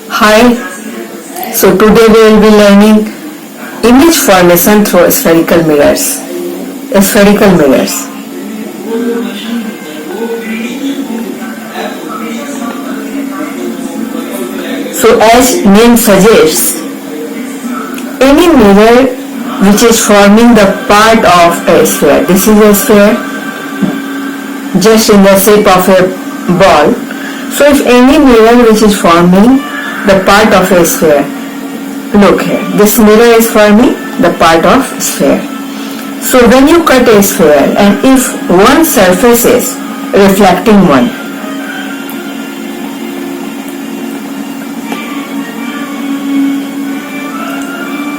Hi, so today we will be learning image formation through spherical mirrors. Spherical mirrors. So as name suggests, any mirror which is forming the part of a sphere. This is a sphere just in the shape of a ball. So if any mirror which is forming the part of a sphere, look here, this mirror is forming the part of sphere. So when you cut a sphere and if one surface is reflecting one,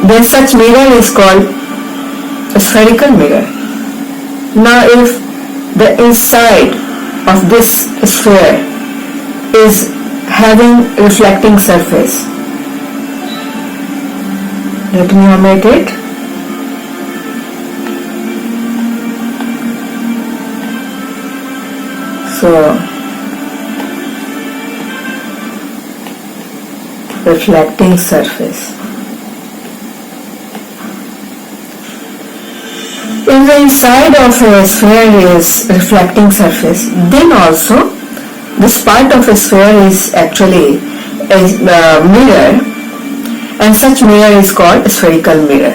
then such mirror is called a spherical mirror. Now if the inside of this sphere is having reflecting surface, let me omit it. So reflecting surface. If the inside of a sphere is reflecting surface, then also this part of a sphere is actually a mirror, and such mirror is called a spherical mirror.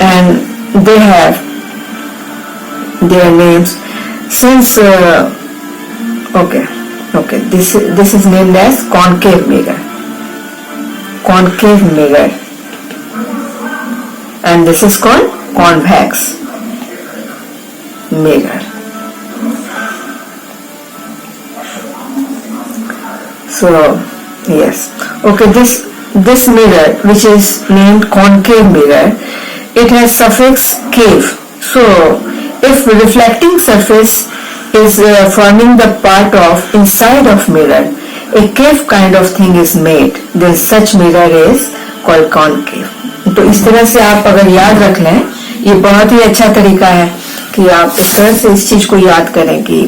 And they have their names. Since this is named as concave mirror, and this is called convex mirror. So yes, okay, this mirror which is named concave mirror, it has suffix cave. So if reflecting surface is forming the part of inside of mirror, a cave kind of thing is made, then such mirror is called concave. तो इस तरह से आप अगर याद रख लें, ये बहुत ही अच्छा तरीका है कि आप इस तरह से इस चीज को याद करें कि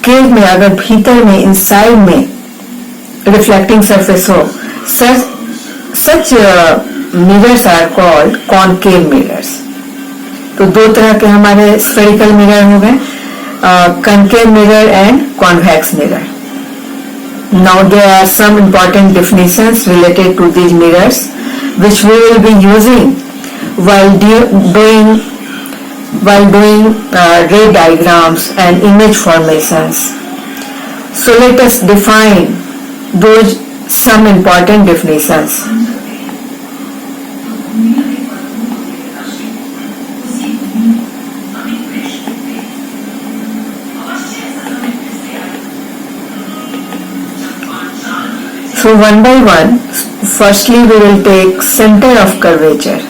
केव में अगर भीतर में इनसाइड में reflecting surface हो, such mirrors are called concave mirrors. तो दो तरह के हमारे spherical mirror हो गए, concave mirror and convex mirror. Now there are some important definitions related to these mirrors which we will be using while doing ray diagrams and image formations. So let us define those some important definitions. So one by one, firstly we will take center of curvature.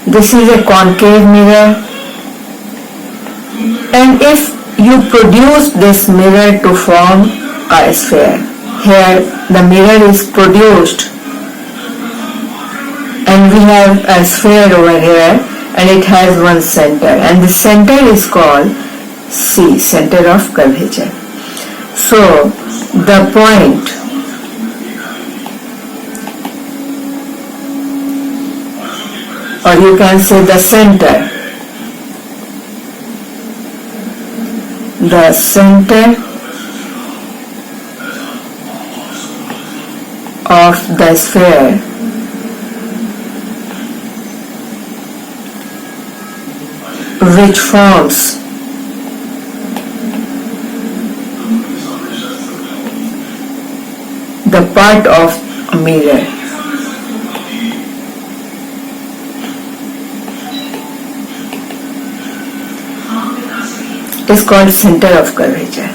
This is a concave mirror. And if you produce this mirror to form a sphere, here the mirror is produced and we have a sphere over here and it has one center, and the center is called C, center of curvature. So the point or you can say the center of the sphere which forms the part of a mirror is called center of curvature.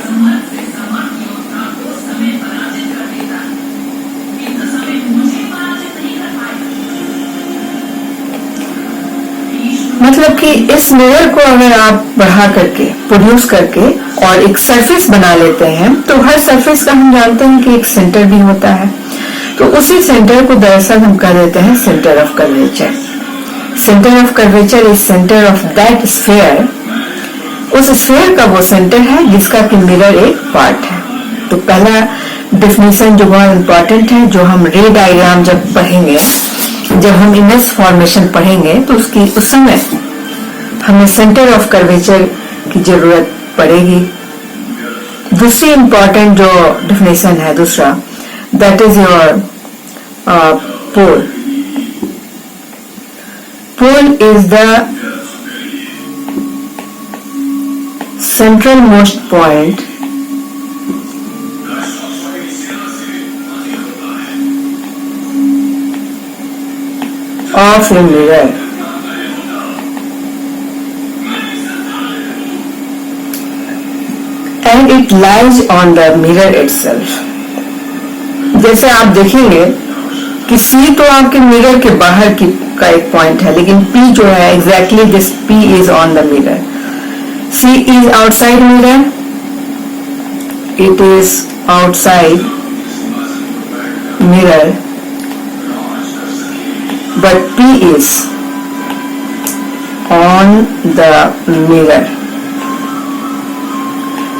मतलब कि इस mirror को अगर आप बढ़ा करके produce करके और एक सरफेस बना लेते हैं तो हर सरफेस का हम जानते हैं कि एक सेंटर भी होता है, तो उसी सेंटर को दरअसल हम कह देते हैं centre of curvature. Centre of curvature is centre of that sphere, उस स्फीयर का वो सेंटर है जिसका कि मिरर एक पार्ट है। तो पहला डेफिनेशन जो बहुत इंपॉर्टेंट है, जो हम रे डायग्राम जब पढ़ेंगे, जब हम इमेज फॉर्मेशन पढ़ेंगे तो उसकी उस समय हमें सेंटर ऑफ कर्वेचर की जरूरत पड़ेगी। दूसरी इंपॉर्टेंट जो डेफिनेशन है दूसरा, that is your pole. Pole is the central most point of a mirror and it lies on the mirror itself। जैसे आप देखेंगे कि C तो आपके मिरर के बाहर की का एक पॉइंट है, लेकिन P जो है exactly this P is on the mirror. C is outside mirror, it is outside mirror, but P is on the mirror।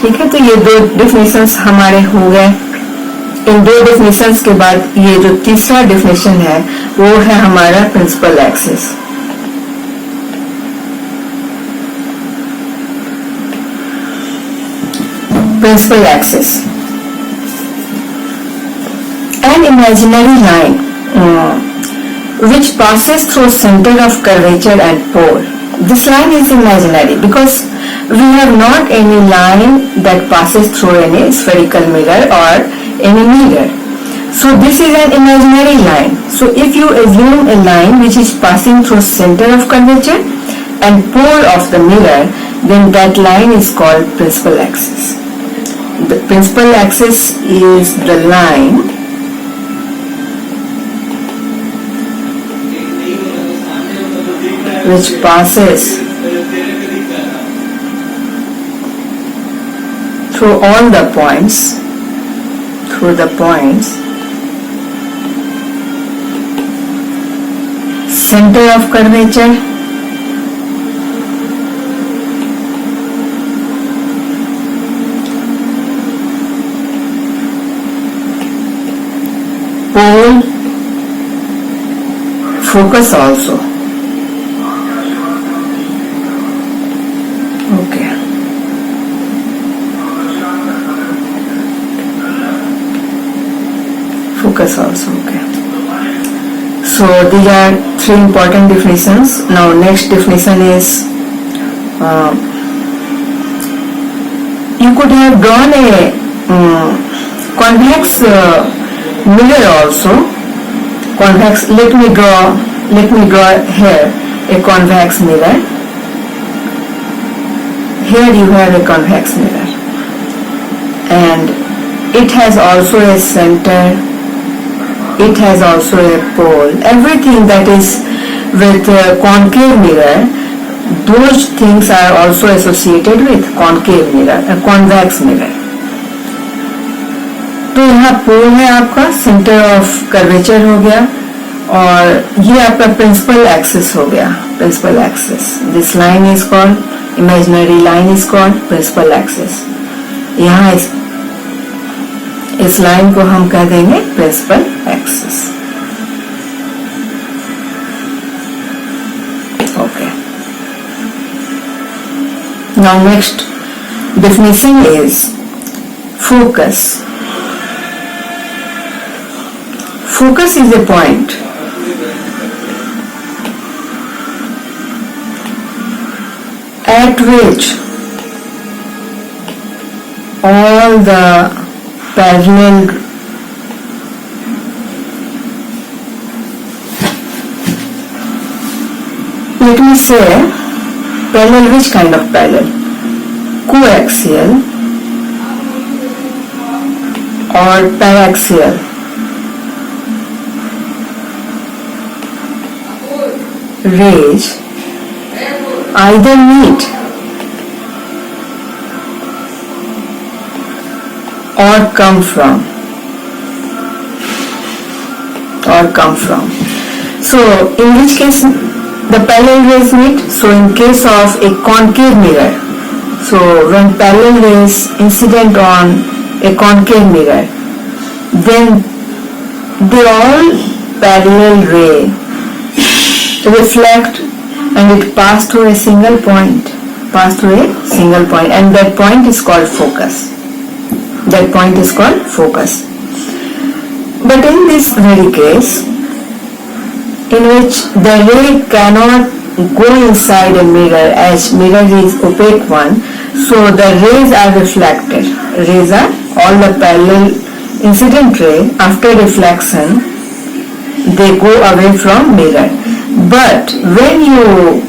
ठीक है, तो ये दो डेफिनेशंस हमारे हो गए। इन दो डेफिनेशंस के बाद ये जो तीसरा डेफिनेशन है वो है हमारा principal axis. Principal axis, an imaginary line which passes through center of curvature and pole. This line is imaginary because we have not any line that passes through any spherical mirror or any mirror. So this is an imaginary line. So if you assume a line which is passing through center of curvature and pole of the mirror, then that line is called principal axis. The principal axis is the line which passes through all the points, center of curvature, pole, focus also। Okay. Focus also, okay. So these are three important definitions. Now next definition is, you could have drawn a convex mirror also. Convex, let me draw here a convex mirror. Here you have a convex mirror and it has also a center, it has also a pole. Everything that is with a concave mirror, those things are also associated with concave mirror, a convex mirror। तो यहाँ पोल है आपका, centre of curvature हो गया, और ये आपका principal axis हो गया। Principal axis, this line is called, imaginary line is called principal axis। यहाँ इस लाइन को हम कह देंगे principal axis। Okay। Now next definition is focus। Focus is a point at which all the parallel let me say parallel, which kind of parallel? Coaxial or paraxial rays either meet or come from So in which case the parallel rays meet. So in case of a concave mirror, so when parallel rays incident on a concave mirror, then they all parallel ray reflect and it pass through a single point, and that point is called focus. But in this very case, in which the ray cannot go inside a mirror as mirror is opaque one, so the rays are reflected. Rays are all the parallel incident ray. After reflection, they go away from mirror. But when you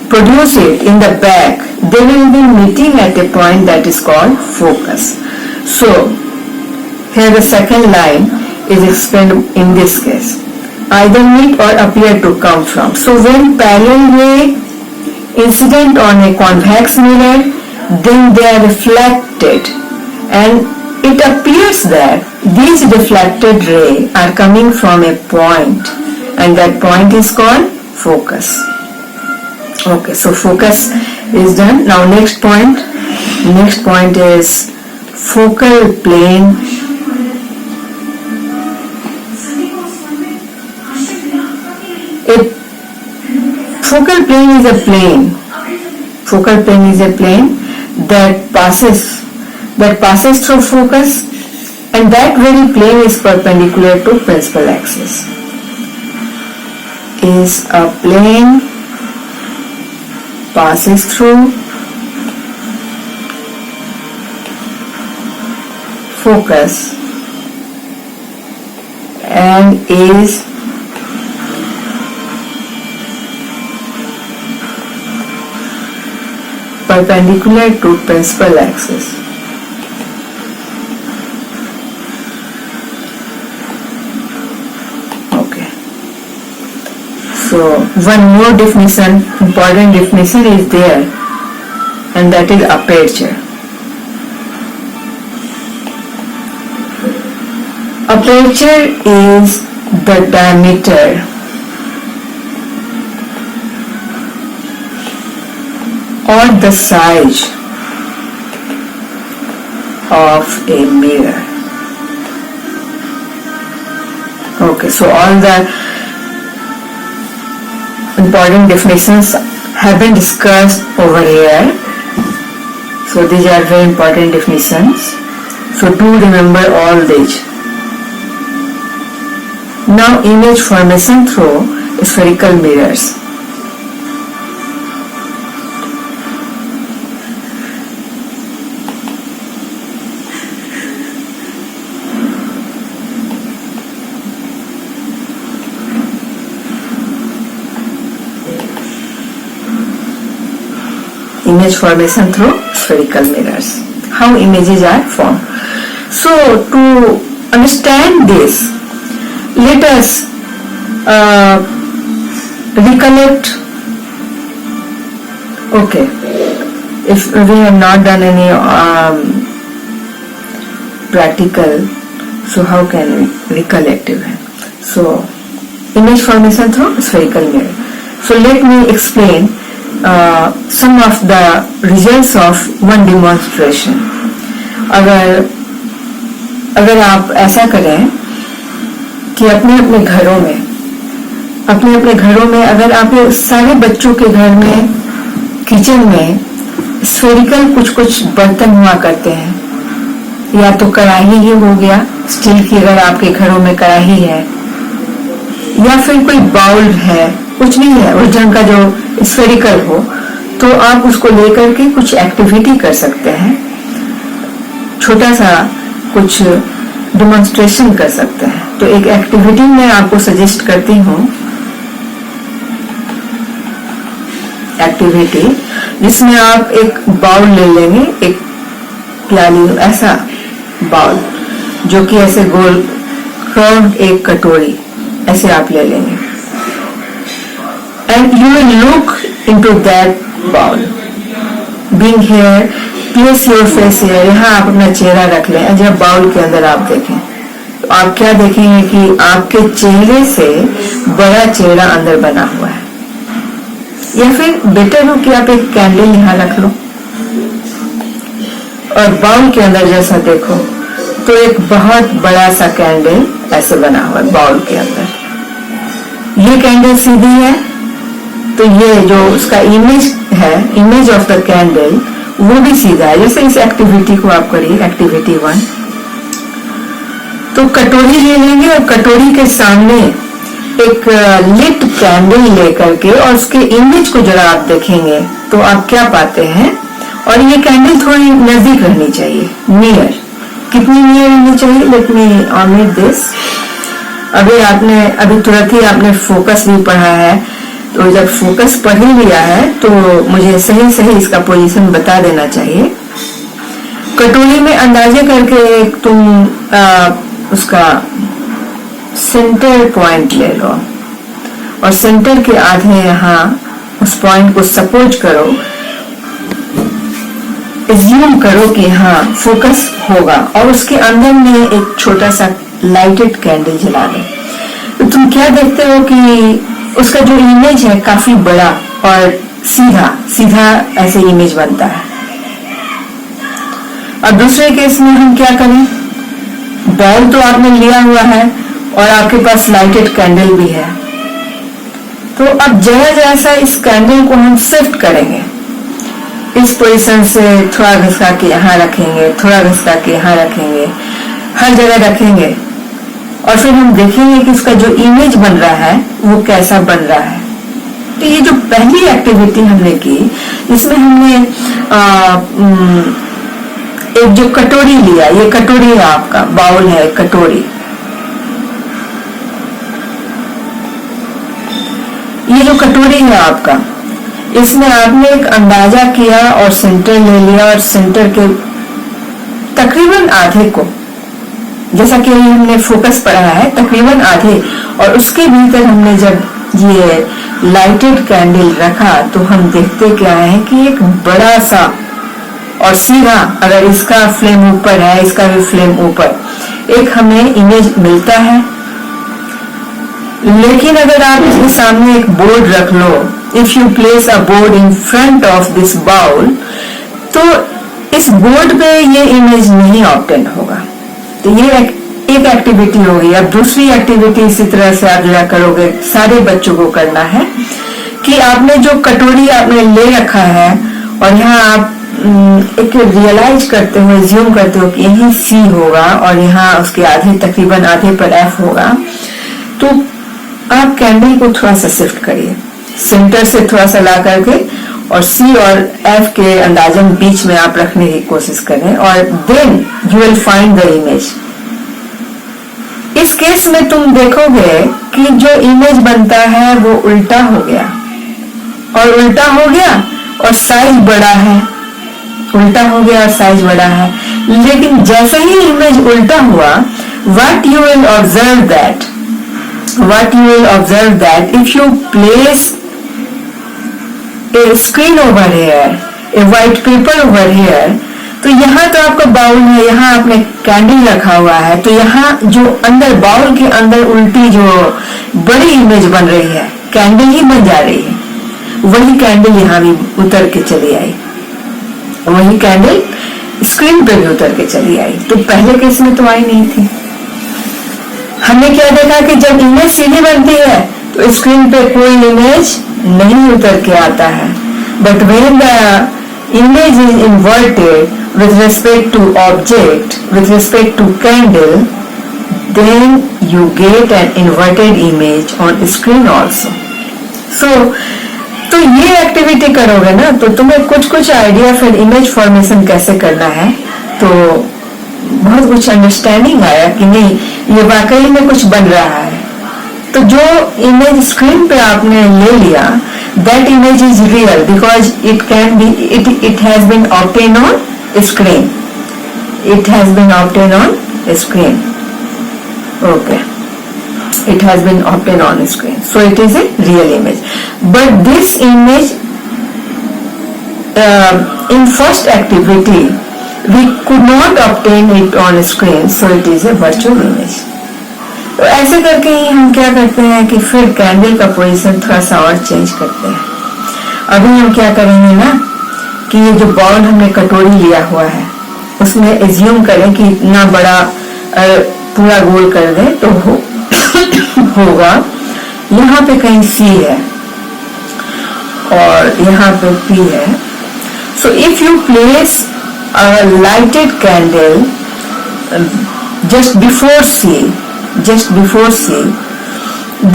produce it in the back, they will be meeting at a point that is called focus. So here the second line is explained in this case. Either meet or appear to come from. So when parallel ray incident on a convex mirror, then they are reflected, and it appears that these reflected rays are coming from a point, and that point is called focus. Okay, so focus is done. Now next point is focal plane. Focal plane is a plane that passes through focus, and that very plane is perpendicular to principal axis. Is a plane passes through focus and is perpendicular to principal axis. Okay. So one more definition, important definition is there, and that is aperture. Aperture is the diameter or the size of a mirror. Okay, so all the important definitions have been discussed over here. So these are very important definitions. So do remember all these. Now image formation through spherical mirrors. Image formation through spherical mirrors. How images are formed. So to understand this, let us recollect. Okay, if we have not done any practical, so how can we recollect it? So image formation through spherical mirror. So let me explain some of the results of one demonstration. अगर आप ऐसा करें कि अपने अपने घरों में अगर आप सारे बच्चों के घर में किचन में स्फेरिकल कुछ बर्तन हुआ करते हैं, या तो कढ़ाई ही हो गया स्टील की, अगर आपके घरों में कढ़ाई है, या फिर कोई बाउल है, कुछ नहीं है उस ढंग का जो स्फेरिकल हो, तो आप उसको लेकर के कुछ एक्टिविटी कर सकते हैं, छोटा सा कुछ डेमोन्स्ट्रेशन कर सकते हैं. तो एक एक्टिविटी मैं आपको सजेस्ट करती हूँ, एक्टिविटी जिसमें आप एक बाउल ले लेंगे, एक प्याली ऐसा बाउल जो कि ऐसे गोल कर्व, एक कटोरी ऐसे आप ले लेंगे, and you will look into that bowl. Being here, place your face here. यहाँ आप अपना चेहरा रख लें. जब बाउल के अंदर आप देखें तो आप क्या देखेंगे कि आपके चेहरे से बड़ा चेहरा अंदर बना हुआ है. या फिर बेटर हो कि आप एक कैंडल यहाँ रख लो और बाउल के अंदर जैसा देखो तो एक बहुत बड़ा सा कैंडल ऐसे बना हुआ है बाउल के अंदर। ये कैंडल सीधी है तो ये जो उसका इमेज है, इमेज ऑफ द कैंडल, वो भी सीधा है। जैसे इस एक्टिविटी को आप करिए, एक्टिविटी 1। तो कटोरी ले लेंगे और कटोरी के सामने एक लिट कैंडल लेकर के और उसके इमेज को जरा आप देखेंगे तो आप क्या पाते हैं। और ये कैंडल थोड़ी नजदीक रहनी चाहिए, नियर। कितनी नियर रहनी चाहिए? Let me omit this. अभी तुरंत ही आपने फोकस भी पढ़ा है, तो जब फोकस पढ़ ही लिया है तो मुझे सही सही इसका पोजीशन बता देना चाहिए। कटोरी में अंदाजे करके तुम उसका सेंटर पॉइंट ले लो और सेंटर के आधे यहाँ उस पॉइंट को सपोज करो, एज्यूम करो कि हाँ फोकस होगा, और उसके अंदर में एक छोटा सा लाइटेड कैंडल जला दो। तो तुम क्या देखते हो कि उसका जो इमेज है काफी बड़ा और सीधा सीधा ऐसे इमेज बनता है। और दूसरे केस में हम क्या करें, बॉल तो आपने लिया हुआ है और आपके पास लाइटेड कैंडल भी है, तो अब जरा जरा सा इस कैंडल को हम शिफ्ट करेंगे। इस पोजीशन से थोड़ा घसका के यहाँ रखेंगे, थोड़ा घसका के यहाँ रखेंगे, हर जगह रखेंगे और फिर हम देखेंगे कि इसका जो इमेज बन रहा है वो कैसा बन रहा है। तो ये जो पहली एक्टिविटी हमने की, इसमें हमने एक जो कटोरी लिया, ये कटोरी है आपका, बाउल है, कटोरी। ये जो कटोरी है आपका, इसमें आपने एक अंदाजा किया और सेंटर ले लिया और सेंटर के तकरीबन आधे को, जैसा कि हमने फोकस पढ़ा है, तकरीबन आधे, और उसके भीतर हमने जब ये लाइटेड कैंडल रखा तो हम देखते क्या है कि एक बड़ा सा और सीधा, अगर इसका फ्लेम ऊपर है, इसका भी फ्लेम ऊपर, एक हमें इमेज मिलता है। लेकिन अगर आप इसके सामने एक बोर्ड रख लो, if you place a board in front of this bowl, तो इस बोर्ड पे ये इमेज नहीं ऑब्टेन होगा। तो ये एक एक्टिविटी होगी। अब दूसरी एक्टिविटी इसी तरह से आप जरा करोगे, सारे बच्चों को करना है कि आपने जो कटोरी आपने ले रखा है और यहाँ आप एक रियलाइज करते हो, ज्यूम करते हो कि यही सी होगा और यहाँ उसके आधे, तकरीबन आधे पर एफ होगा, तो आप कैंडल को थोड़ा सा शिफ्ट करिए, सेंटर से थोड़ा सा ला करके और सी और एफ के अंदाजन बीच में आप रखने की कोशिश करें और then you will find the image. इस केस में तुम देखोगे कि जो इमेज बनता है वो उल्टा हो गया, और उल्टा हो गया और साइज बड़ा है, उल्टा हो गया और साइज बड़ा है। लेकिन जैसे ही इमेज उल्टा हुआ, what you will observe that if you place a screen over here, a white paper over here, तो यहाँ तो आपका बाउल है, यहाँ आपने कैंडल रखा हुआ है, तो यहाँ जो अंदर बाउल के अंदर उल्टी जो बड़ी इमेज बन रही है, कैंडल ही बन जा रही है, वही कैंडल यहाँ भी उतर के चली आई, वही कैंडल स्क्रीन पे भी उतर के चली आई। तो पहले केस में तो आई नहीं थी। हमने क्या देखा कि जब इमेज सीधी बनती है तो स्क्रीन पे कोई इमेज नहीं उतर के आता है, but when the image is inverted with respect to object, with respect to candle, then you get an inverted image on screen also. So, तो ये एक्टिविटी करोगे ना तो तुम्हें कुछ कुछ आइडिया फिर इमेज फॉर्मेशन कैसे करना है, तो बहुत कुछ अंडरस्टैंडिंग आया कि नहीं ये वाकई में कुछ बन रहा है। तो जो इमेज स्क्रीन पे आपने ले लिया, that image is real because it has been obtained on screen. It has been obtained on screen. Okay. It has been obtained on screen. So it is a real image. But this image, in first activity, we could not obtain it on screen. So it is a virtual image. तो ऐसे करके ही हम क्या करते हैं कि फिर candle का पोजीशन थोड़ा सा और चेंज करते हैं। अभी हम क्या करेंगे ना कि ये जो बाउल हमने कटोरी लिया हुआ है उसमें एज्यूम करें कि इतना बड़ा पूरा गोल कर दें तो होगा यहाँ पे कहीं C है और यहाँ पे P है. So if you place a lighted candle just before C,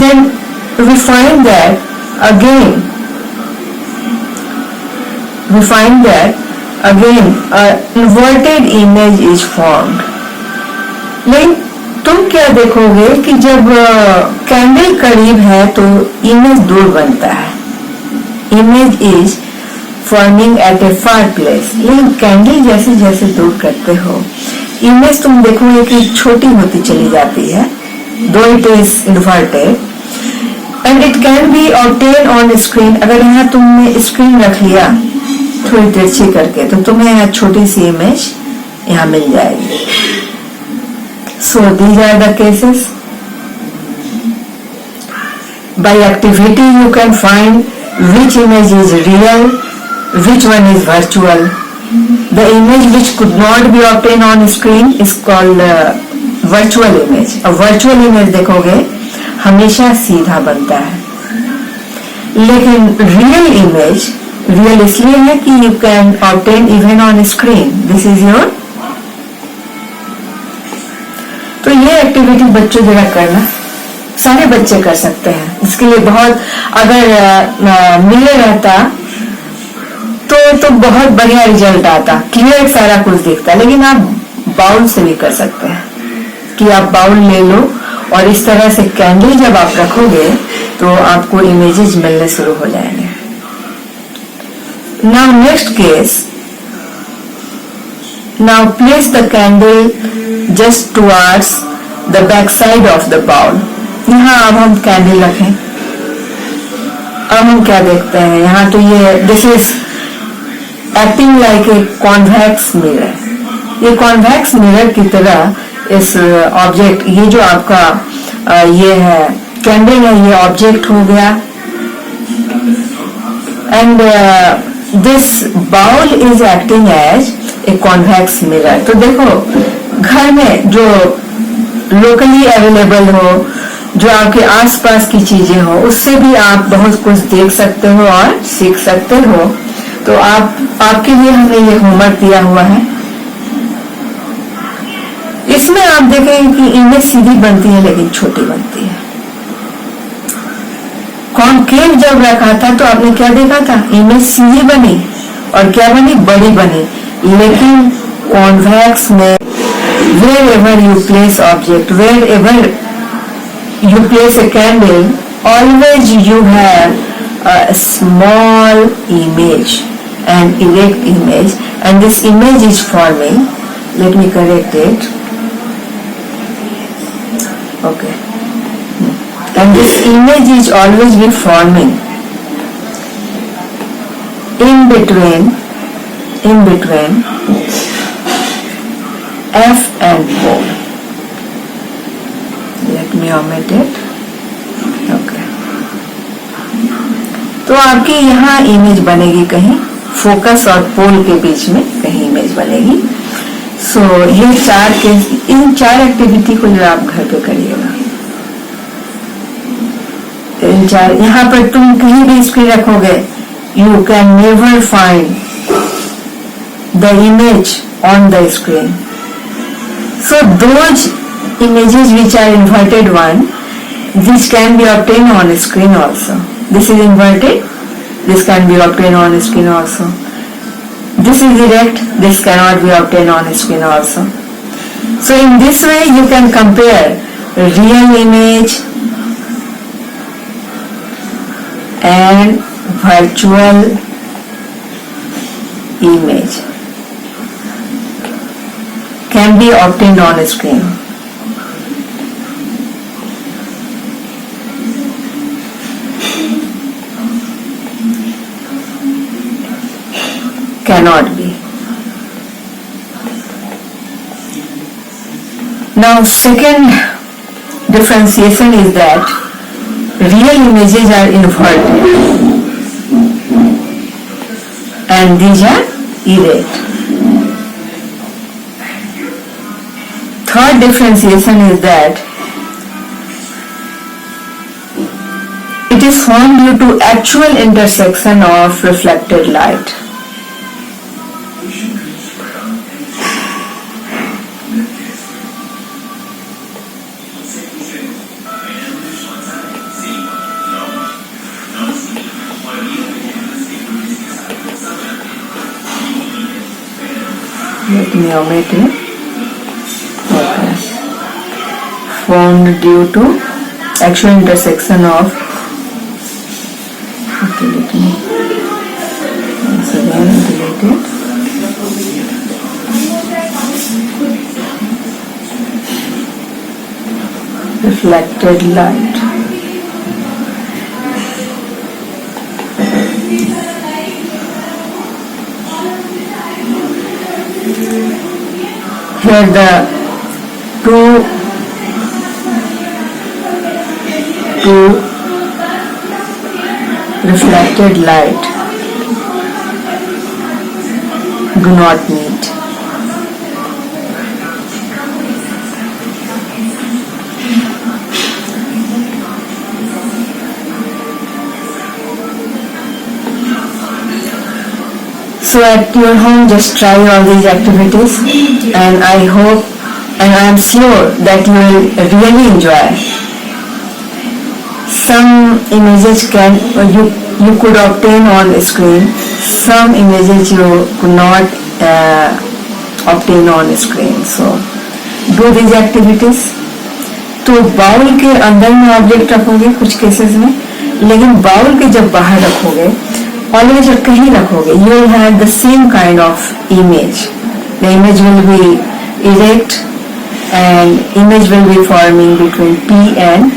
then we find that again an inverted image is formed. लेकिन तुम क्या देखोगे कि जब कैंडल करीब है तो इमेज दूर बनता है. Image is forming at a far place. लेकिन कैंडल जैसे जैसे दूर करते हो इमेज तुम देखोगे कि छोटी होती चली जाती है, दो it is inverted and it can be obtain on screen. अगर यहाँ तुमने स्क्रीन रख लिया थोड़ी तिरछी करके तो तुम्हें यहाँ छोटी सी इमेज यहाँ मिल जाएगी. So these are the cases. By activity you can find which image is real, which one is virtual. The image which could not be obtained on screen is called virtual image. A virtual image देखोगे हमेशा सीधा बनता है, लेकिन real इसलिए है कि you can obtain even on screen. This is your. तो ये एक्टिविटी बच्चों जरा करना, सारे बच्चे कर सकते हैं. इसके लिए बहुत अगर मिले रहता तो बहुत बढ़िया रिजल्ट आता, क्लियर सारा कुछ दिखता. लेकिन आप बाउल से भी कर सकते हैं कि आप बाउल ले लो और इस तरह से कैंडल जब आप रखोगे तो आपको इमेजेस मिलने शुरू हो जाएंगे. Now next case. Now place the candle just towards the back side of the bowl. यहाँ अब हम कैंडल रखें. अब हम क्या देखते हैं यहाँ, तो ये this is acting like a convex mirror. ये कॉन्वेक्स मिरर की तरह इस ऑब्जेक्ट, ये जो आपका ये है कैंडल है, ये ऑब्जेक्ट हो गया and this bowl is acting as a convex mirror. तो देखो घर में जो लोकली अवेलेबल हो, जो आपके आसपास की चीजें हो, उससे भी आप बहुत कुछ देख सकते हो और सीख सकते हो. तो आपके लिए हमने ये होमवर्क दिया हुआ है. इसमें आप देखेंगे कि इमेज सीधी बनती है लेकिन छोटी बनती है. कॉन्केव जब रखा था तो आपने क्या देखा था, इमेज सीधी बनी और क्या बनी, बड़ी बनी. लेकिन कॉन्वेक्स में wherever you place object, wherever you place a candle, always you have a small image, an erect image, and this image is forming. Let me correct it. Okay. And this image is always be forming in between F and O. Let me omit it. Okay. तो आपकी यहाँ image बनेगी कहीं focus और पोल के बीच में कहीं image बनेगी. सो ये इन चार एक्टिविटी को जो आप घर पे करिएगा, इन चार, यहाँ पर तुम कहीं भी स्क्रीन रखोगे you can never find the image on the screen. So those images which are inverted one, this can be obtained on screen also. This is inverted, this can be obtained on screen also. This is erect, this cannot be obtained on screen also. So in this way you can compare real image and virtual image. Can be obtained on a screen. Cannot be. Now second differentiation is that real images are inverted and these are erect. Third differentiation is that it is formed due to actual intersection of reflected light. Let me omit it. Okay. Formed due to actual intersection of. Okay, let me once again delete it. Reflected light. Here the two reflected light do not meet. So at your home, just try all these activities, and I hope and I am sure that you will really enjoy. Some images you could obtain on the screen, some images you could not obtain on the screen. So do these activities. तो bowl के अंदर में object रखोगे कुछ cases में, लेकिन bowl के जब बाहर रखोगे always जब कहीं रखोगे you will have the same kind of image. The image will be erect and image will be forming between P and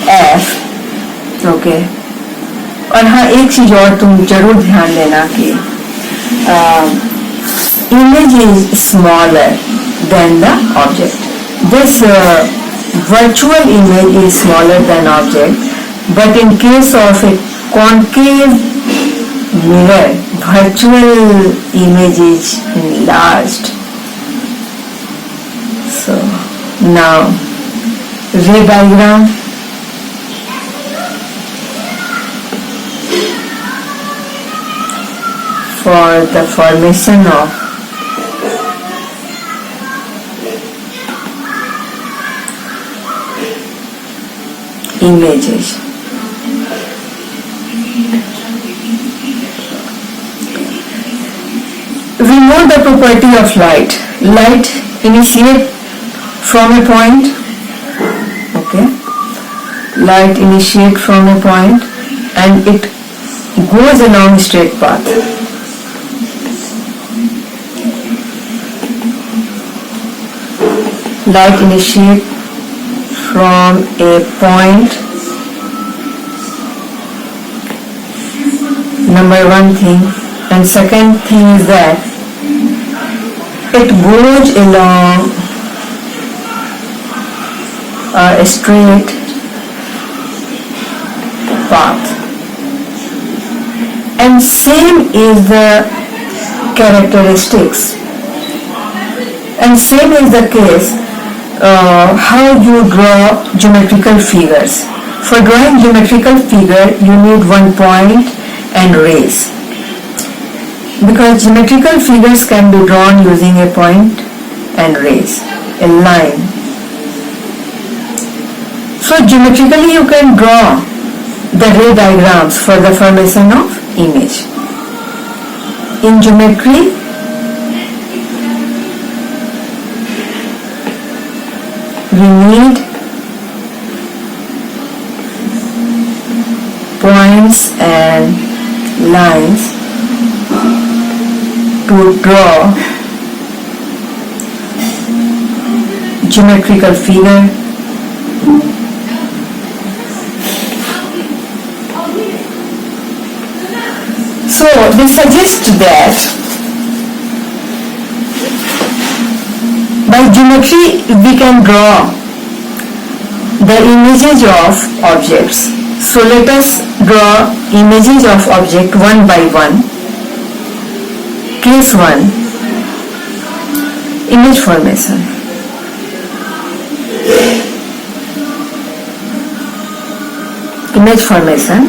F. Okay. और हाँ एक चीज और तुम जरूर ध्यान देना कि image is smaller than the object. This virtual image is smaller than object, but in case of a concave mirror, virtual image is enlarged. So now ray diagram. For the formation of images. We know the property of light. Light initiates from a point. Okay. Light initiates from a point and it goes along a straight path. Light initiates from a point. Number one thing. And second thing is that it goes along a straight path. And same is the characteristics. And same is the case how you draw geometrical figures. For drawing geometrical figure, you need one point and rays. Because geometrical figures can be drawn using a point and rays, a line. So geometrically you can draw the ray diagrams for the formation of image. In geometry, we need points and lines to draw geometrical figure. So they suggest that by geometry we can draw the images of objects. So let us draw images of object one by one. case 1, image formation. Image formation,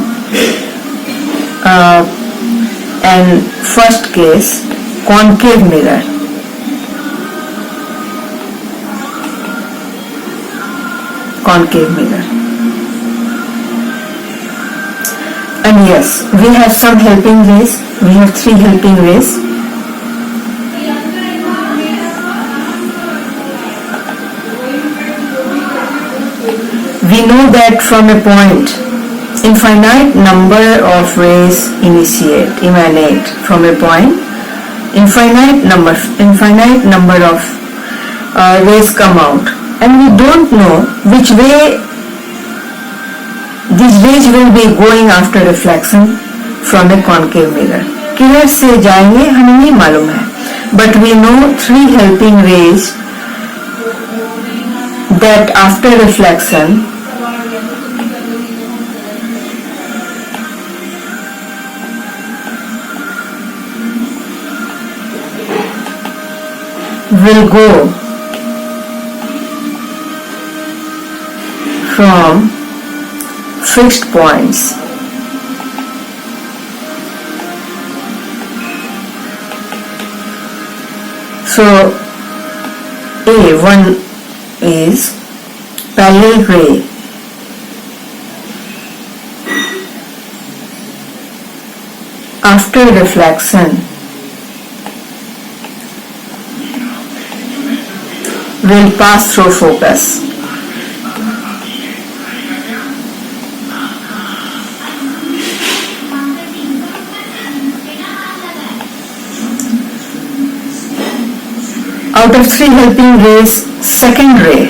and first case, concave mirror. Concave mirror. And yes, we have some helping rays. We have 3 helping rays. We know that from a point, infinite number of rays emanate from a point. Infinite number of rays come out, and we don't know which way these rays will be going after reflection from a concave mirror. किधर से जाएंगे हमें नहीं मालूम है, but we know 3 helping rays that after reflection will go from fixed points. So A1 is parallel ray. After reflection will pass through focus. Out of 3 helping rays, second ray,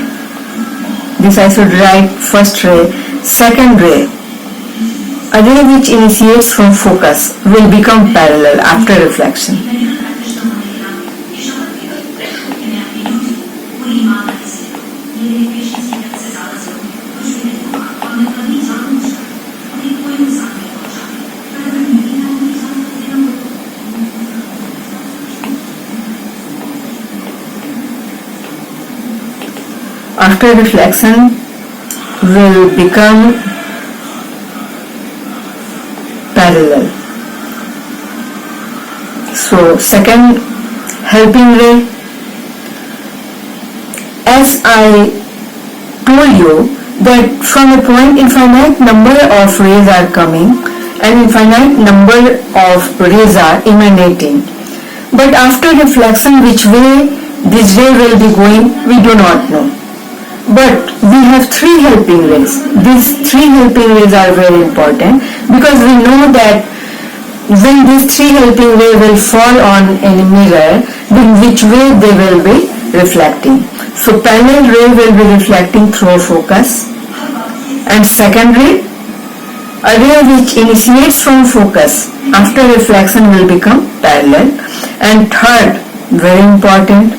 this I should write first ray, second ray, a ray which initiates from focus will become parallel after reflection. After reflection will become parallel. So second helping ray, as I told you that from a point infinite number of rays are coming and infinite number of rays are emanating, but after reflection which way this ray will be going we do not know. But we have 3 helping rays. These 3 helping rays are very important because we know that when these 3 helping rays will fall on any mirror, then which way they will be reflecting. So parallel ray will be reflecting through focus, and second ray, a ray which initiates from focus after reflection will become parallel, and third, very important,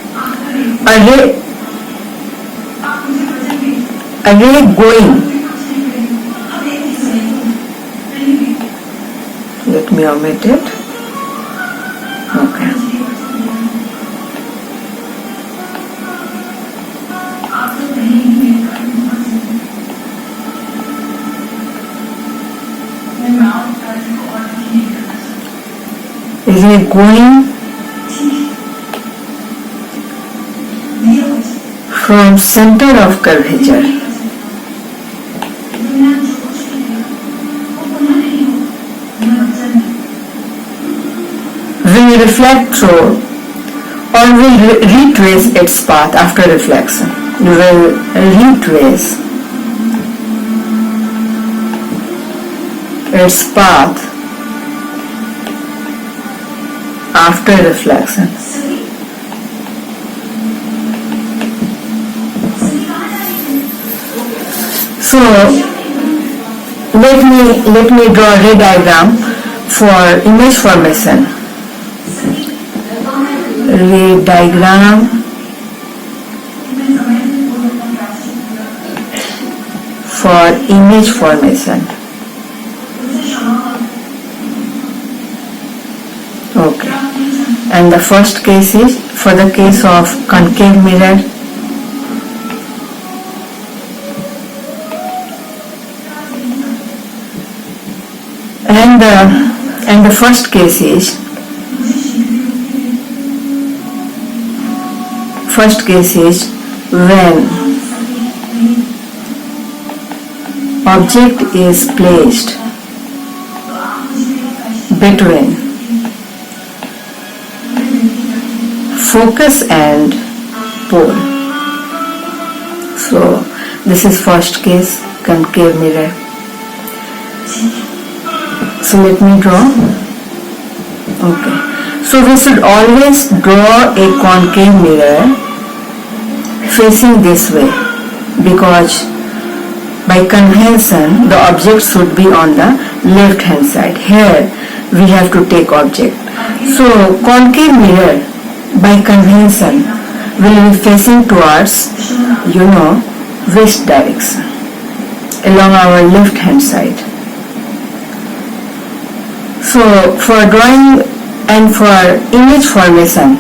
a ray going, let me omit it, okay. Is it going from center of curvature? Will reflect through or will retrace its path after reflection. You will retrace its path after reflection. So let me draw a ray diagram for image formation. Ray diagram for image formation. Okay. and the first case is for the case of concave mirror. And the first case is when object is placed between focus and pole. So this is first case, concave mirror. So let me draw. Okay. So we should always draw a concave mirror facing this way, because by convention the object should be on the left hand side. Here we have to take object. So concave mirror by convention will be facing towards, west direction along our left hand side. So for drawing and for image formation,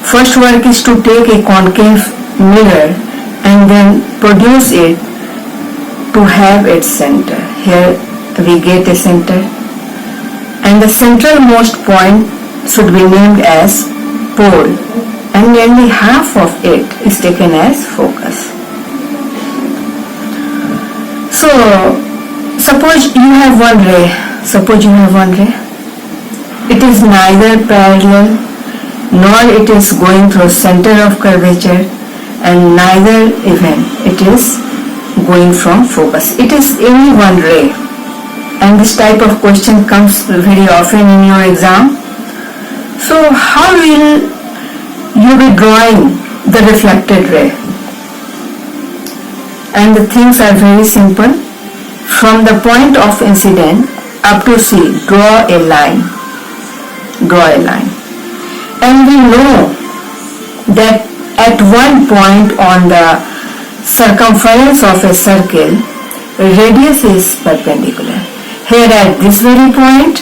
first work is to take a concave mirror and then produce it to have its center. Here we get a center, and the centralmost point should be named as pole, and nearly half of it is taken as focus. So suppose you have one ray. It is neither parallel nor it is going through center of curvature, and neither even it is going from focus. It is any one ray, and this type of question comes very often in your exam. So how will you be drawing the reflected ray? And the things are very simple. From the point of incident up to C, draw a line. And we know that at one point on the circumference of a circle, radius is perpendicular. Here at this very point,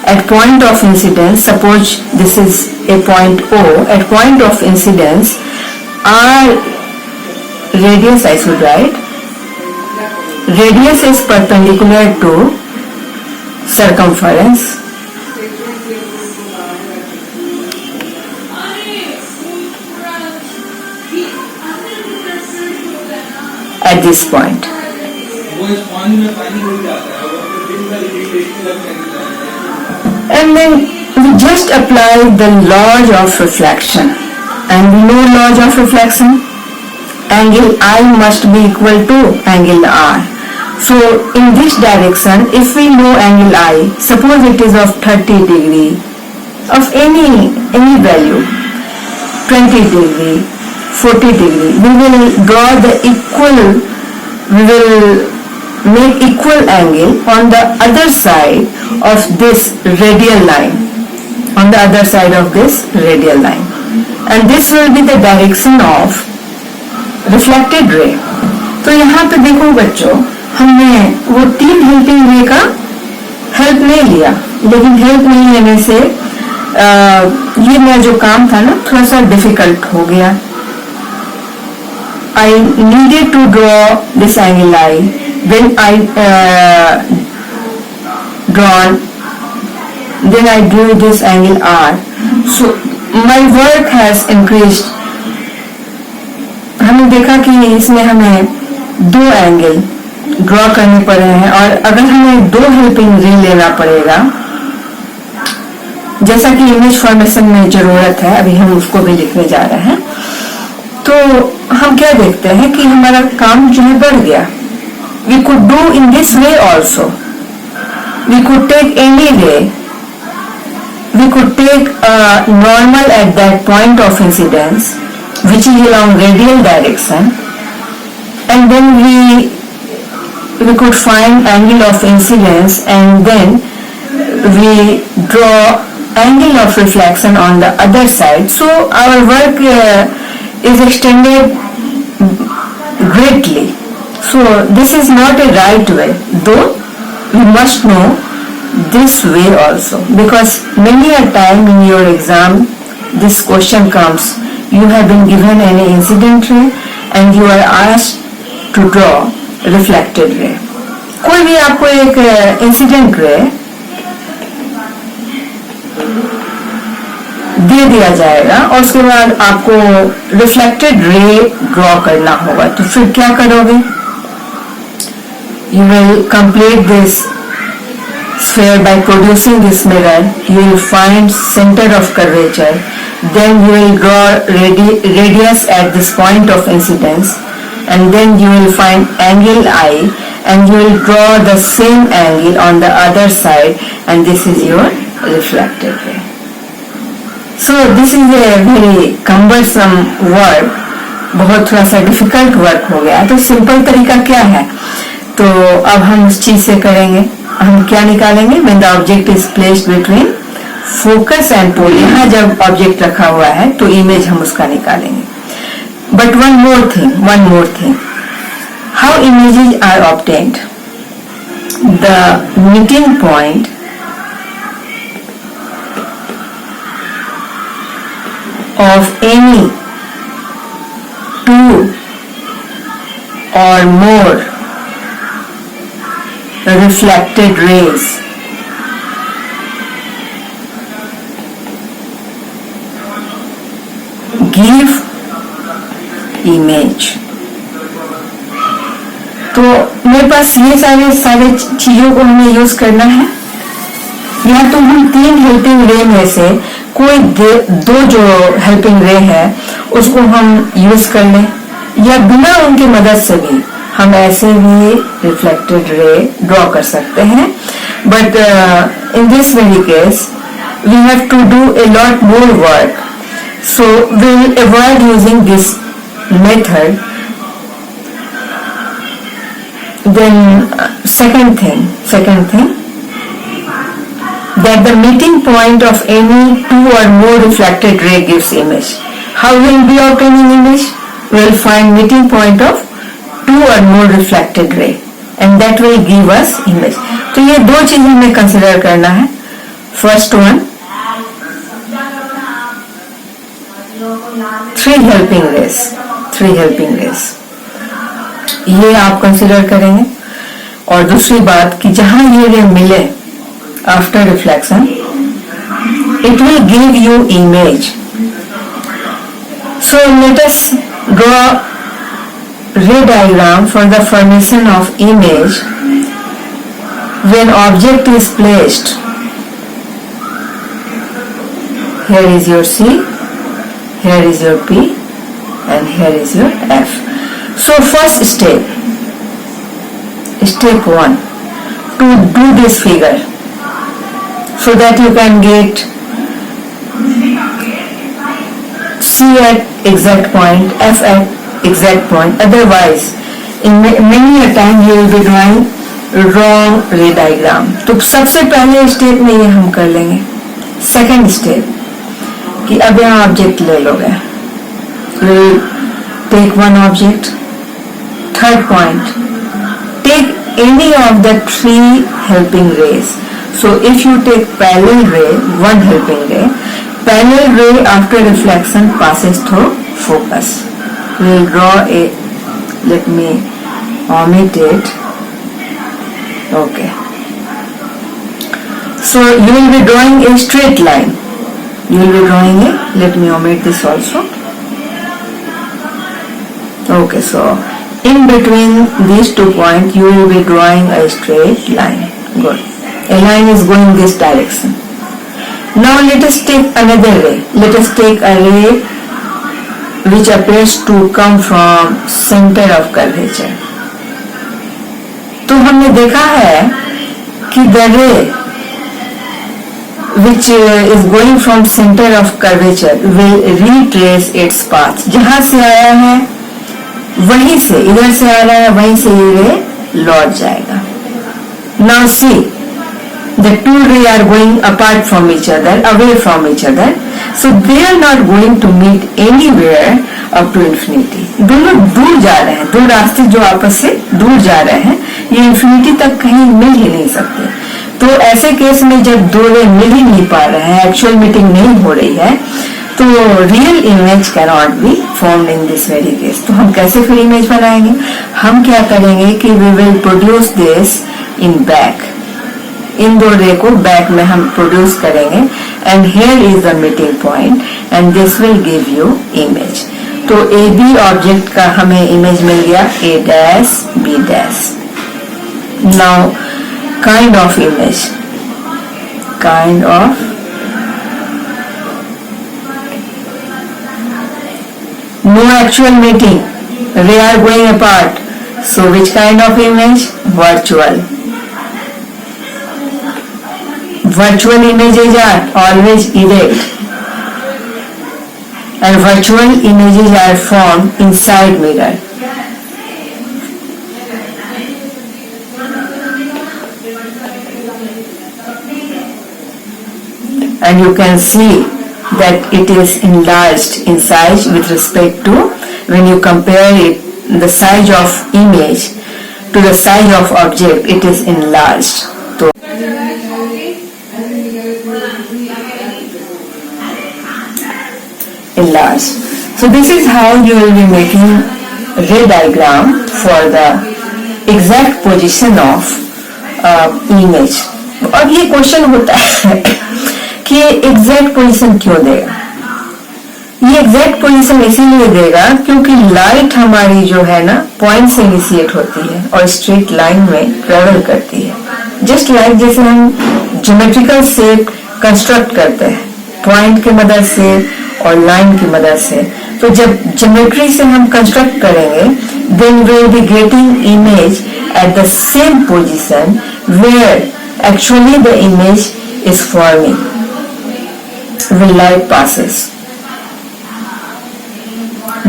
at point of incidence, suppose this is a point O, at point of incidence, our radius, I should write, radius is perpendicular to circumference. At this point. And then we just apply the laws of reflection. And we know laws of reflection. Angle I must be equal to angle R. So in this direction, if we know angle I, suppose it is of 30 degree, of any value, 20 degree, 40 degree, we will draw the equal, we will make equal angle on the other side of this radial line, and this will be the direction of reflected ray. तो यहाँ पे देखो बच्चों, हमने वो 3 helping रे का help नहीं लिया, लेकिन हेल्प नहीं लेने से ये मेरा जो काम था ना थोड़ा सा डिफिकल्ट हो गया. I needed to draw this angle I. When I drew this angle R. So my work has increased. हमने देखा कि इसमें हमें 2 एंगल ड्रॉ करने पड़ रहे हैं, और अगर हमें 2 हेल्पिंग रे लेना पड़ेगा, जैसा कि इमेज फॉर्मेशन में जरूरत है, अभी हम उसको भी लिखने जा रहे हैं, तो हम क्या देखते हैं कि हमारा काम जो है बढ़ गया. We could do in this way also. We could take any ray. We could take a normal at that point of incidence, which is along radial direction, and then we could find angle of incidence, and then we draw angle of reflection on the other side. So our work is extended greatly. So this is not a right way, though we must know this way also, because many a time in your exam this question comes, you have been given an incident ray and you are asked to draw reflected ray. कोई भी आपको एक incident ray दे दिया जाएगा और उसके बाद आपको रिफ्लेक्टेड रे ड्रॉ करना होगा, तो फिर क्या करोगे? You will complete this sphere by producing this mirror. You will find center of curvature. Then you will draw radius at this point of incidence, and then you will find angle I, and you will draw the same angle on the other side, and this is your reflected ray. So this is a very cumbersome work. बहुत थोड़ा सा difficult work हो गया, तो simple तरीका क्या है? तो अब हम उस चीज से करेंगे। हम क्या निकालेंगे? When the object is placed between focus and pole, यहाँ जब ऑब्जेक्ट रखा हुआ है तो इमेज हम उसका निकालेंगे। But one more thing, how images are obtained? The meeting point of any two or more reflected rays give image. तो मेरे पास ये सारे चीजों को हमें यूज करना है, या तो हम तीन हेल्पिंग रे में से कोई दो जो हेल्पिंग रे है उसको हम यूज कर लें, या बिना उनकी मदद से भी हम ऐसे भी रिफ्लेक्टेड रे ड्रॉ कर सकते हैं। But in this very case we have to do a lot more work, so we will avoid using this method. Then second thing, that the meeting point of any two or more reflected ray gives image. How will we obtaining image? We will find meeting point of two or more reflected ray, and that will give us image. तो ये दो चीजें हमें consider करना है। First one, three helping rays, ये आप consider करेंगे। और दूसरी बात कि जहां ये रे मिले after reflection, it will give you image. So let us draw ray diagram for the formation of image when object is placed. Here is your C, here is your P, and here is your F. So first step 1, to do this figure so that you can get C at exact point, F at exact point. Otherwise, in many a time you will be drawing wrong ray diagram. तो सबसे पहले step में ये हम कर लेंगे। Second step कि अब यहाँ ऑब्जेक्ट ले लोगे, take one object. Third point, take any of the three helping rays. So if you take parallel ray, one helping ray, parallel ray after reflection passes through focus. We will draw a, let me omit it. Okay. So you will be drawing a straight line. Let me omit this also. Okay, so in between these 2 points you will be drawing a straight line. Good. A line is going this direction. Now let us take another ray. Let us take a ray which appears to come from center of curvature. तो हमने देखा है कि the ray which is going from center of curvature will retrace its path. जहां से आया है वहीं से, इधर से आ रहा है वहीं से ये रे लौट जाएगा। Now see, the two rays are going apart from each other, away from each other, so they are not going to meet anywhere up to infinity. दोनों दूर जा रहे हैं, दो रास्ते जो आपस से दूर जा रहे हैं, ये इंफिनिटी तक कहीं मिल ही नहीं सकते। तो ऐसे केस में जब दो रे मिल ही नहीं पा रहे हैं, एक्चुअल मीटिंग नहीं हो रही है, तो real image cannot be formed in this very case. तो हम कैसे फिर इमेज बनाएंगे? हम क्या करेंगे कि we will produce this in back, इन दो रे को बैक में हम प्रोड्यूस करेंगे, and here is the meeting point and this will give you image. तो ए बी ऑब्जेक्ट का हमें इमेज मिल गया, A dash B dash. Now kind of image, kind of no actual meeting, they are going apart, so which kind of image? Virtual. Virtual images are always erect, and virtual images are formed inside mirror. And you can see that it is enlarged in size with respect to, when you compare it, the size of image to the size of object, it is enlarged. So, enlarged. So this is how you will be making ray diagram for the exact position of image. अब ये question होता है कि exact position क्यों देगा? ये exact position इसीलिए देगा क्योंकि लाइट हमारी जो है ना पॉइंट से इनिशिएट होती है और स्ट्रेट लाइन में ट्रेवल करती है, जस्ट लाइक जैसे हम ज्योमेट्रिकल शेप कंस्ट्रक्ट करते हैं पॉइंट की मदद से और लाइन की मदद से। तो जब ज्योमेट्री से हम कंस्ट्रक्ट करेंगे, then we will be getting image at the same position where actually the image is forming when light passes.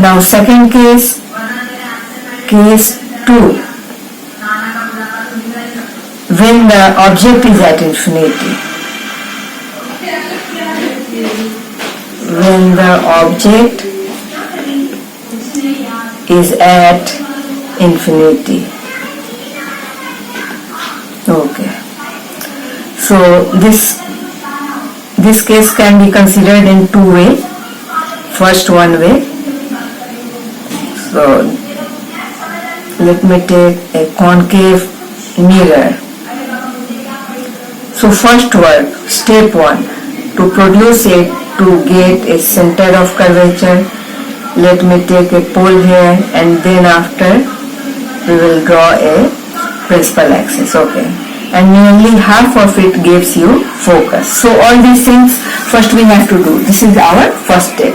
Now second case, case 2, when the object is at infinity. When the object is at infinity. Okay. So this case can be considered in two ways. First one way. So let me take a concave mirror. So first work, step 1, to produce it, to get a center of curvature, let me take a pole here, and then after we will draw a principal axis. Okay. And nearly half of it gives you focus. So all these things first we have to do. This is our first step.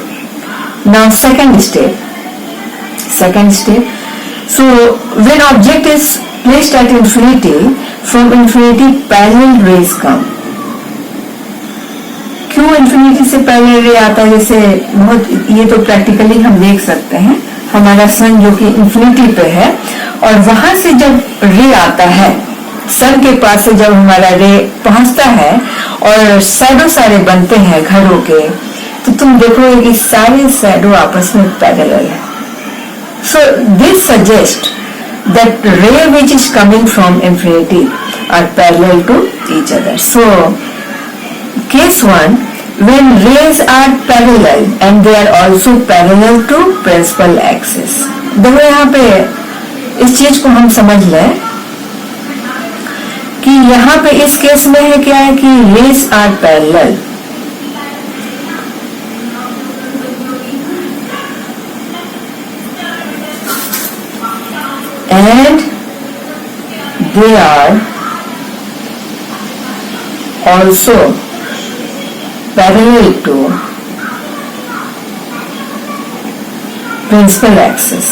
Now second step. So when object is placed at infinity, from infinity parallel rays come. क्यों infinity से parallel ray आता है? जैसे बहुत, ये तो practically हम देख सकते हैं, हमारा सन जो कि infinity पे है और वहां से जब रे आता है, सन के पास से जब हमारा रे पहुंचता है और शैडो सारे बनते हैं घरों के, तो तुम देखोगे कि सारे शैडो आपस में पैरेलल है. So this suggest that ray which is coming from infinity are parallel to each other. So case 1, when rays are parallel and they are also parallel to principal axis. देखो यहाँ पे इस चीज को हम समझ लें कि यहाँ पे इस केस में है क्या है कि rays are parallel. And they are also parallel to principal axis.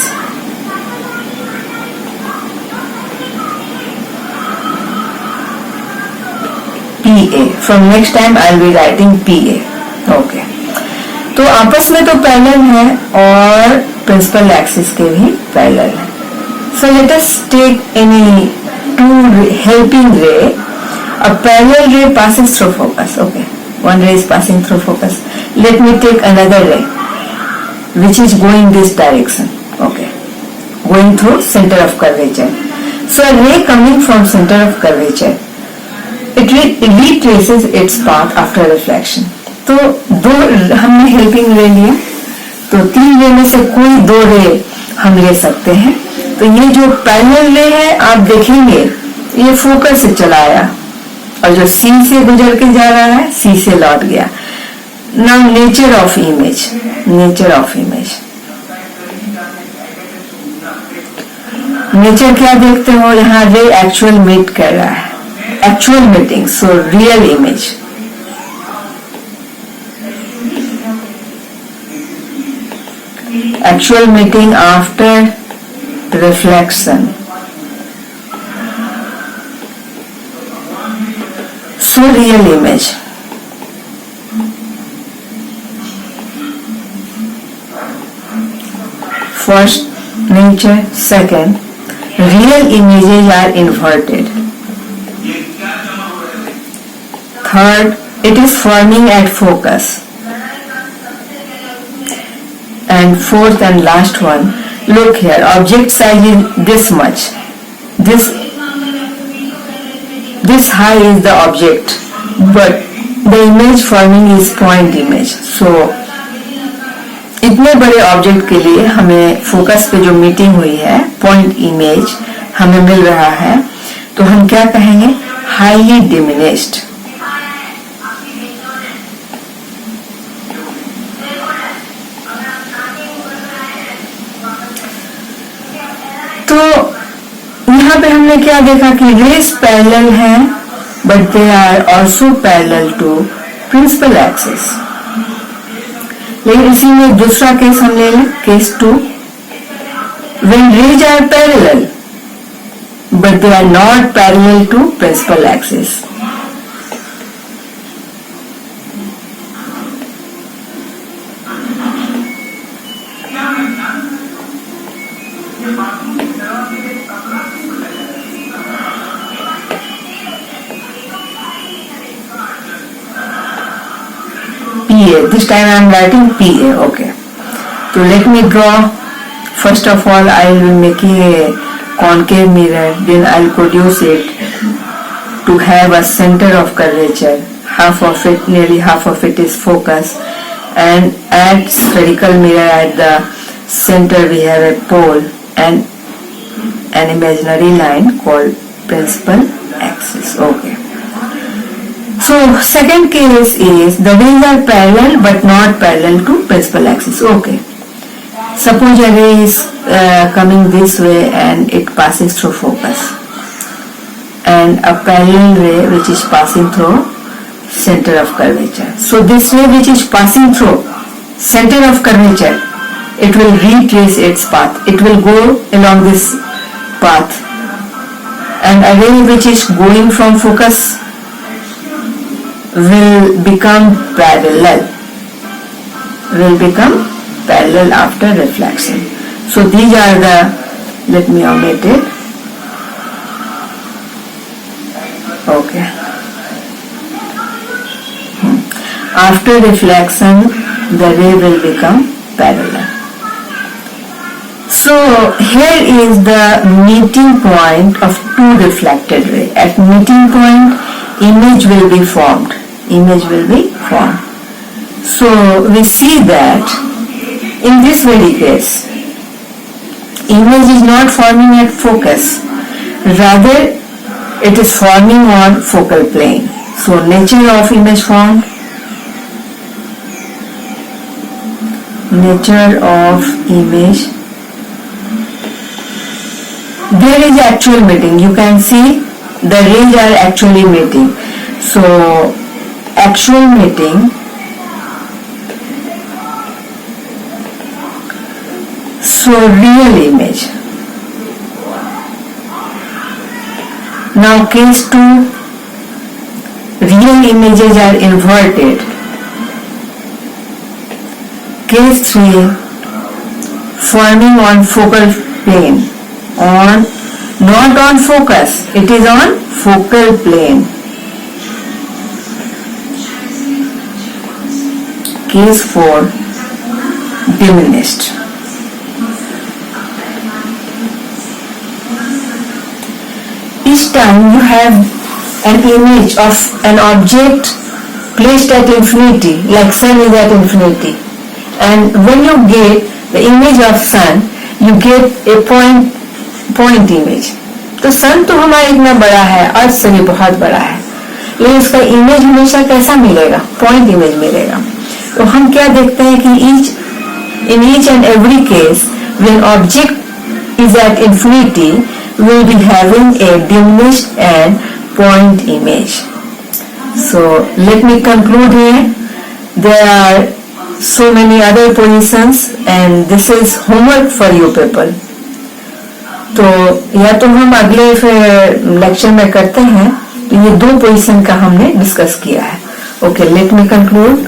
PA. From next time I will be writing PA. Okay. तो आपस में तो पैरेलल है और प्रिंसिपल एक्सिस के भी पैरेलल है. So let us take any two helping ray. A parallel ray passes through focus. Okay, one ray is passing through focus. Let me take another ray which is going this direction. Okay, going through center of curvature. So a ray coming from center of curvature it retraces its path after reflection. तो दो हमने helping रे लिया, तो 3 रे में से कोई 2 रे हम ले सकते हैं. तो ये जो पैरेलल रे है आप देखेंगे ये फोकस से चला आया और जो सी से गुजर के जा रहा है सी से लौट गया. Now nature of image, nature of image, nature क्या देखते हो यहाँ रे एक्चुअल मीट कर रहा है, actual meeting, so real image. Actual meeting after reflection. So real image. First, nature. Second, real images are inverted. Third, it is forming at focus. And fourth and last one, look here, object size is this much, this high is the object, but the image forming is point image. So इतने बड़े object के लिए हमें focus पे जो meeting हुई है point image हमें मिल रहा है, तो हम क्या कहेंगे, हाईली डिमिनिश्ड. तो यहाँ पे हमने क्या देखा कि रेस पैरेलल हैं but they are also parallel to principal axis. लेकिन इसी में दूसरा केस हम ले लें, case 2, when rays are parallel but they are not parallel to principal axis. PA. This time I am writing PA. Okay. So let me draw. First of all, I will be making a concave mirror. Then I will produce it to have a center of curvature. Half of it, nearly half of it is focus, and at spherical mirror at the center we have a pole and an imaginary line called principal axis. Okay. So second case is the rays are parallel but not parallel to principal axis. Okay. Suppose a ray is coming this way and it passes through focus, and a parallel ray which is passing through center of curvature. So this ray which is passing through center of curvature, it will retrace its path. It will go along this path, and a ray which is going from focus will become parallel after reflection. So these are the, let me omit it. Okay. After reflection the ray will become parallel. So here is the meeting point of two reflected rays. At meeting point image will be formed. So we see that in this very case image is not forming at focus, rather it is forming on focal plane. So nature of image formed, nature of image, there is actual meeting. You can see the rays are actually meeting. So actual meeting, so real image. Now case 2, real images are inverted. Case 3, forming on focal plane, not on focus, it is on focal plane. Case 4, diminished. Each time you have an image of an object placed at infinity, like sun is at infinity, and when you get the image of sun, you get a point image. तो सन तो हमारा इतना बड़ा है, अर्थ से भी बहुत बड़ा है, लेकिन उसका इमेज हमेशा कैसा मिलेगा? पॉइंट इमेज मिलेगा. तो हम क्या देखते हैं कि in each and every case, when object is at infinity, we will be having a diminished and point image. So let me conclude here. There are so many other positions and this is homework for you people. तो या तो हम अगले फिर lecture में करते हैं. तो ये 2 पोजीशन का हमने डिस्कस किया है. Okay, let me conclude.